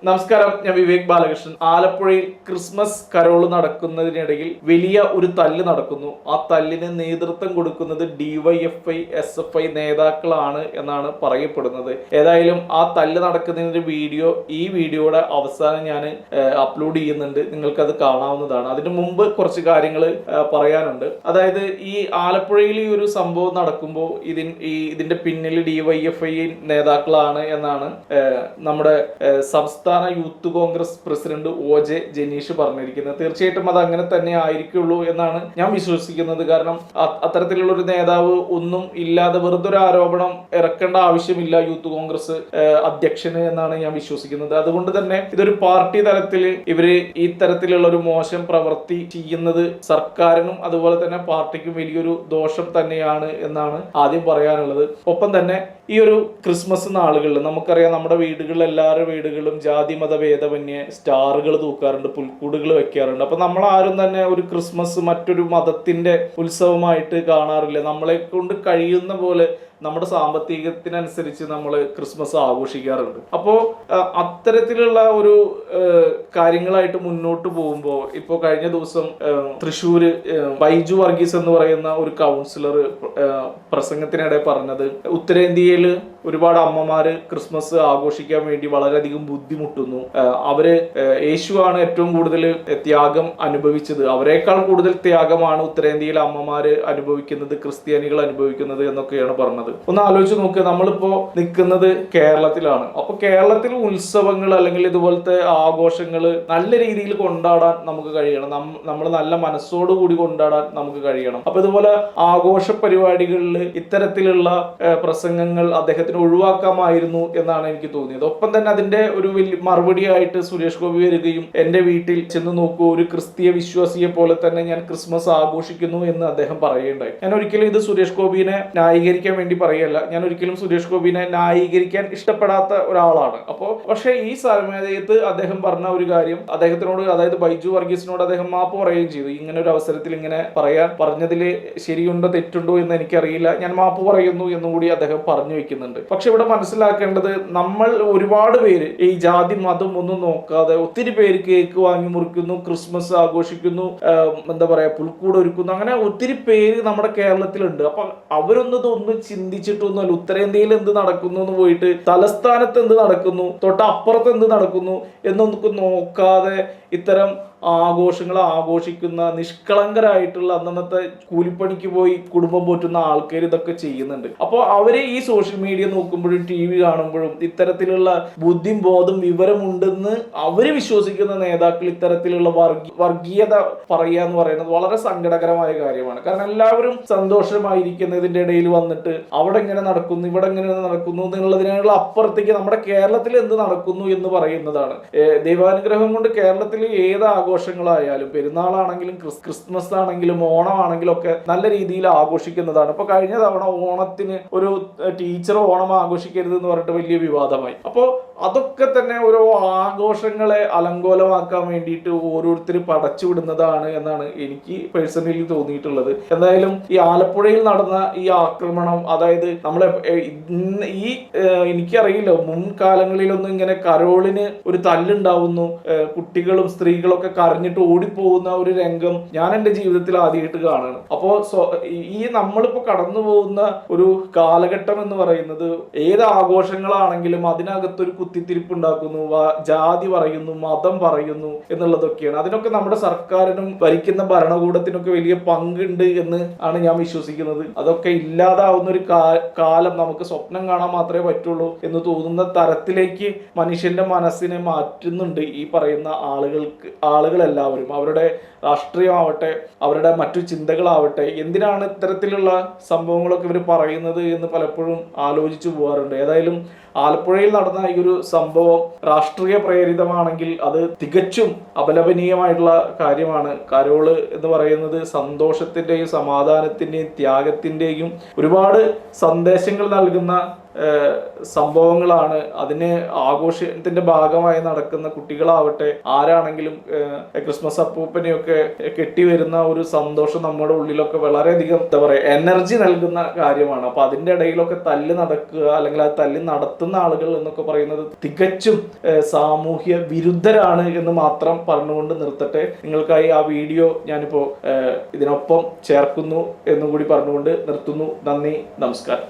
നമസ്കാരം, ഞാൻ വിവേക് ബാലകൃഷ്ണൻ. ആലപ്പുഴയിൽ ക്രിസ്മസ് കരോള് നടക്കുന്നതിനിടയിൽ വലിയ ഒരു തല്ല് നടക്കുന്നു. ആ തല്ലിന് നേതൃത്വം കൊടുക്കുന്നത് DYFI SFI നേതാക്കളാണ് എന്നാണ് പറയപ്പെടുന്നത്. ഏതായാലും ആ തല്ല് നടക്കുന്നതിന്റെ വീഡിയോ ഈ വീഡിയോയുടെ അവസാനം ഞാൻ അപ്ലോഡ് ചെയ്യുന്നുണ്ട്, നിങ്ങൾക്കത് കാണാവുന്നതാണ്. അതിനു മുമ്പ് കുറച്ച് കാര്യങ്ങൾ പറയാനുണ്ട്. അതായത് ഈ ആലപ്പുഴയിൽ ഈ ഒരു സംഭവം നടക്കുമ്പോൾ ഇതിന്റെ പിന്നിൽ DYFI നേതാക്കളാണ് എന്നാണ് നമ്മുടെ സംസ്ഥാന youth Congress president OJ Janeesh പറഞ്ഞിരിക്കുന്നത്. തീർച്ചയായിട്ടും അത് അങ്ങനെ തന്നെ ആയിരിക്കുള്ളൂ എന്നാണ് ഞാൻ വിശ്വസിക്കുന്നത്. കാരണം അത്തരത്തിലുള്ള ഒരു നേതാവ് ഒന്നും ഇല്ലാതെ വെറുതെ ഒരു ആരോപണം ഇറക്കേണ്ട ആവശ്യമില്ല യൂത്ത് കോൺഗ്രസ് അധ്യക്ഷന് എന്നാണ് ഞാൻ വിശ്വസിക്കുന്നത്. അതുകൊണ്ട് തന്നെ ഇതൊരു പാർട്ടി തലത്തിൽ ഇവര് ഈ തരത്തിലുള്ള ഒരു മോശം പ്രവൃത്തി ചെയ്യുന്നത് സർക്കാരിനും അതുപോലെ തന്നെ പാർട്ടിക്കും വലിയൊരു ദോഷം തന്നെയാണ് എന്നാണ് ആദ്യം പറയാനുള്ളത്. ഒപ്പം തന്നെ ഈ ഒരു ക്രിസ്മസ് നാളുകളിൽ നമുക്കറിയാം, നമ്മുടെ വീടുകളിൽ എല്ലാവരുടെ വീടുകളിലും ജാതി മത ഭേദമന്യേ സ്റ്റാറുകൾ തൂക്കാറുണ്ട്, പുൽക്കൂടുകൾ വെക്കാറുണ്ട്. അപ്പൊ നമ്മൾ ആരും തന്നെ ഒരു ക്രിസ്മസ് മറ്റൊരു മതത്തിന്റെ ഉത്സവമായിട്ട് കാണാറില്ല. നമ്മളെ കൊണ്ട് കഴിയുന്ന പോലെ നമ്മുടെ സാമ്പത്തികത്തിനനുസരിച്ച് നമ്മൾ ക്രിസ്മസ് ആഘോഷിക്കാറുണ്ട്. അപ്പോൾ അത്തരത്തിലുള്ള ഒരു കാര്യങ്ങളായിട്ട് മുന്നോട്ട് പോകുമ്പോൾ ഇപ്പോൾ കഴിഞ്ഞ ദിവസം തൃശ്ശൂര് ബൈജു വർഗീസ് എന്ന് പറയുന്ന ഒരു കൗൺസിലർ പ്രസംഗത്തിനിടെ പറഞ്ഞത്, ഉത്തരേന്ത്യയിൽ ഒരുപാട് അമ്മമാര് ക്രിസ്മസ് ആഘോഷിക്കാൻ വേണ്ടി വളരെയധികം ബുദ്ധിമുട്ടുന്നു. അവര് യേശുവാണ് ഏറ്റവും കൂടുതൽ ത്യാഗം അനുഭവിച്ചത്, അവരെക്കാൾ കൂടുതൽ ത്യാഗമാണ് ഉത്തരേന്ത്യയിലെ അമ്മമാര് അനുഭവിക്കുന്നത്, ക്രിസ്ത്യാനികൾ അനുഭവിക്കുന്നത് എന്നൊക്കെയാണ് പറഞ്ഞത്. ഒന്ന് ആലോചിച്ച് നോക്കുക, നമ്മളിപ്പോ നിൽക്കുന്നത് കേരളത്തിലാണ്. അപ്പൊ കേരളത്തിൽ ഉത്സവങ്ങൾ അല്ലെങ്കിൽ ഇതുപോലത്തെ ആഘോഷങ്ങൾ നല്ല രീതിയിൽ കൊണ്ടാടാൻ നമുക്ക് കഴിയണം. നമ്മൾ നല്ല മനസ്സോടുകൂടി കൊണ്ടാടാൻ നമുക്ക് കഴിയണം. അപ്പൊ ഇതുപോലെ ആഘോഷ പരിപാടികളിൽ ഇത്തരത്തിലുള്ള പ്രസംഗങ്ങൾ അദ്ദേഹത്തിന് ഒഴിവാക്കാമായിരുന്നു എന്നാണ് എനിക്ക് തോന്നിയത്. ഒപ്പം തന്നെ അതിന്റെ ഒരു വലിയ മറുപടിയായിട്ട് സുരേഷ് ഗോപി വരികയും എന്റെ വീട്ടിൽ ചെന്ന് നോക്കൂ, ഒരു ക്രിസ്തീയ വിശ്വാസിയെ പോലെ തന്നെ ഞാൻ ക്രിസ്മസ് ആഘോഷിക്കുന്നു എന്ന് അദ്ദേഹം പറയുകയുണ്ടായി. ഞാൻ ഒരിക്കലും ഇത് സുരേഷ് ഗോപിനെ ന്യായീകരിക്കാൻ വേണ്ടി പറയല്ല. ഞാൻ ഒരിക്കലും സുരേഷ് ഗോപിനെ ന്യായീകരിക്കാൻ ഇഷ്ടപ്പെടാത്ത ഒരാളാണ്. പക്ഷേ ഈ സമയത്ത് അദ്ദേഹം പറഞ്ഞ ഒരു കാര്യം, അദ്ദേഹത്തിനോട് അതായത് ബൈജു വർഗീസിനോട് അദ്ദേഹം മാപ്പ് പറയുകയും ചെയ്തു. ഇങ്ങനെ ഒരു അവസരത്തിൽ ഇങ്ങനെ പറഞ്ഞതിൽ ശരിയുണ്ടോ തെറ്റുണ്ടോ എന്ന് എനിക്കറിയില്ല, ഞാൻ മാപ്പ് പറയുന്നു എന്നും കൂടി അദ്ദേഹം പറഞ്ഞു വെക്കുന്നുണ്ട്. പക്ഷെ ഇവിടെ മനസ്സിലാക്കേണ്ടത്, നമ്മൾ ഒരുപാട് പേര് ഈ ജാതി മതം ഒന്നും നോക്കാതെ ഒത്തിരി പേര് കേക്ക് വാങ്ങി മുറിക്കുന്നു, ക്രിസ്മസ് ആഘോഷിക്കുന്നു, എന്താ പറയാ പുൽക്കൂട് ഒരുക്കുന്നു, അങ്ങനെ ഒത്തിരി പേര് നമ്മുടെ കേരളത്തിലുണ്ട്. അപ്പൊ അവരൊന്നും ഇതൊന്നും ചിന്തിച്ചിട്ടൊന്നുമല്ല. ഉത്തരേന്ത്യയിൽ എന്ത് നടക്കുന്നു എന്ന് പോയിട്ട് തലസ്ഥാനത്ത് എന്ത് നടക്കുന്നു, തൊട്ടപ്പുറത്ത് എന്ത് നടക്കുന്നു എന്നൊന്നും നോക്കാതെ ഇത്തരം ആഘോഷങ്ങൾ ആഘോഷിക്കുന്ന നിഷ്കളങ്കരായിട്ടുള്ള അന്നത്തെ കൂലിപ്പണിക്ക് പോയി കുടുംബം പോറ്റുന്ന ആൾക്കാർ ഇതൊക്കെ ചെയ്യുന്നുണ്ട്. അപ്പോൾ അവര് ഈ സോഷ്യൽ മീഡിയ നോക്കുമ്പോഴും TV കാണുമ്പോഴും ഇത്തരത്തിലുള്ള ബുദ്ധിയും ബോധം വിവരമുണ്ടെന്ന് അവര് വിശ്വസിക്കുന്ന നേതാക്കൾ ഇത്തരത്തിലുള്ള വർഗീയത പറയുക എന്ന് പറയുന്നത് വളരെ സങ്കടകരമായ കാര്യമാണ്. കാരണം എല്ലാവരും സന്തോഷമായിരിക്കുന്നതിന്റെ ഇടയിൽ വന്നിട്ട് അവിടെ എങ്ങനെ നടക്കുന്നു ഇവിടെ എങ്ങനെ നടക്കുന്നു എന്നുള്ളതിനുള്ള അപ്പുറത്തേക്ക് നമ്മുടെ കേരളത്തിൽ എന്ത് നടക്കുന്നു എന്ന് പറയുന്നതാണ്. ദൈവാനുഗ്രഹം കൊണ്ട് കേരളത്തിൽ ഏത് ആഘോഷങ്ങളായാലും, പെരുന്നാളാണെങ്കിലും ക്രിസ്മസ് ആണെങ്കിലും ഓണമാണെങ്കിലും ഒക്കെ നല്ല രീതിയിൽ ആഘോഷിക്കുന്നതാണ്. ഇപ്പൊ കഴിഞ്ഞ തവണ ഓണത്തിന് ഒരു ടീച്ചർ ഓണം ആഘോഷിക്കരുത് എന്ന് പറഞ്ഞിട്ട് വലിയ വിവാദമായി. അപ്പോൾ അതൊക്കെ തന്നെ ഓരോ ആഘോഷങ്ങളെ അലങ്കോലമാക്കാൻ വേണ്ടിയിട്ട് ഓരോരുത്തർ പടച്ചുവിടുന്നതാണ് എന്നാണ് എനിക്ക് പേഴ്സണലി തോന്നിയിട്ടുള്ളത്. എന്തായാലും ഈ ആലപ്പുഴയിൽ നടന്ന ഈ ആക്രമണം, അതായത് നമ്മളെ എനിക്കറിയില്ല, മുൻകാലങ്ങളിലൊന്നും ഇങ്ങനെ കരോളിന് ഒരു തല്ലുണ്ടാവുന്നു, കുട്ടികളും സ്ത്രീകളൊക്കെ കരഞ്ഞിട്ട് ഓടിപ്പോകുന്ന ഒരു രംഗം ഞാൻ എൻ്റെ ജീവിതത്തിൽ ആദ്യമായിട്ട് കാണുകയാണ്. അപ്പോൾ ഈ നമ്മളിപ്പോൾ കടന്നു പോകുന്ന ഒരു കാലഘട്ടം എന്ന് പറയുന്നത്, ഏത് ആഘോഷങ്ങളാണെങ്കിലും അതിനകത്തൊരു കുത്തിത്തിരിപ്പ് ഉണ്ടാക്കുന്നു, ജാതി പറയുന്നു, മതം പറയുന്നു എന്നുള്ളതൊക്കെയാണ്. അതിനൊക്കെ നമ്മുടെ സർക്കാരിനും ഭരിക്കുന്ന ഭരണകൂടത്തിനൊക്കെ വലിയ പങ്കുണ്ട് എന്ന് ആണ് ഞാൻ വിശ്വസിക്കുന്നത്. അതൊക്കെ ഇല്ലാതാവുന്ന ഒരു കാലം നമുക്ക് സ്വപ്നം കാണാൻ മാത്രമേ പറ്റുള്ളൂ എന്ന് തോന്നുന്ന തരത്തിലേക്ക് മനുഷ്യന്റെ മനസ്സിനെ മാറ്റുന്നുണ്ട് ഈ പറയുന്ന ആളുകളെല്ലാവരും. അവരുടെ രാഷ്ട്രീയമാവട്ടെ, അവരുടെ മറ്റു ചിന്തകളാവട്ടെ, എന്തിനാണ് ഇത്തരത്തിലുള്ള സംഭവങ്ങളൊക്കെ ഇവർ പറയുന്നത് എന്ന് പലപ്പോഴും ആലോചിച്ചു പോകാറുണ്ട്. ഏതായാലും ആലപ്പുഴയിൽ നടന്ന ഈ ഒരു സംഭവം രാഷ്ട്രീയ പ്രേരിതമാണെങ്കിൽ അത് തികച്ചും അപലപനീയമായിട്ടുള്ള കാര്യമാണ്. കരോള് എന്ന് പറയുന്നത് സന്തോഷത്തിന്റെയും സമാധാനത്തിന്റെയും ത്യാഗത്തിന്റെയും ഒരുപാട് സന്ദേശങ്ങൾ നൽകുന്ന സംഭവങ്ങളാണ്. അതിന് ആഘോഷത്തിന്റെ ഭാഗമായി നടക്കുന്ന കുട്ടികളാവട്ടെ ആരാണെങ്കിലും ക്രിസ്മസ് അപ്പൂപ്പനെയൊക്കെ കെട്ടിവരുന്ന ഒരു സന്തോഷം നമ്മുടെ ഉള്ളിലൊക്കെ വളരെയധികം എന്താ പറയുക എനർജി നൽകുന്ന കാര്യമാണ്. അപ്പൊ അതിന്റെ ഇടയിലൊക്കെ തല്ല് നടക്കുക അല്ലെങ്കിൽ ആ തല്ല് നടത്തുന്ന ആളുകൾ എന്നൊക്കെ പറയുന്നത് തികച്ചും സാമൂഹ്യ വിരുദ്ധരാണ് എന്ന് മാത്രം പറഞ്ഞുകൊണ്ട് നിർത്തട്ടെ. നിങ്ങൾക്കായി ആ വീഡിയോ ഞാനിപ്പോ ഇതിനൊപ്പം ചേർക്കുന്നു എന്നും കൂടി പറഞ്ഞുകൊണ്ട് നിർത്തുന്നു. നന്ദി, നമസ്കാരം.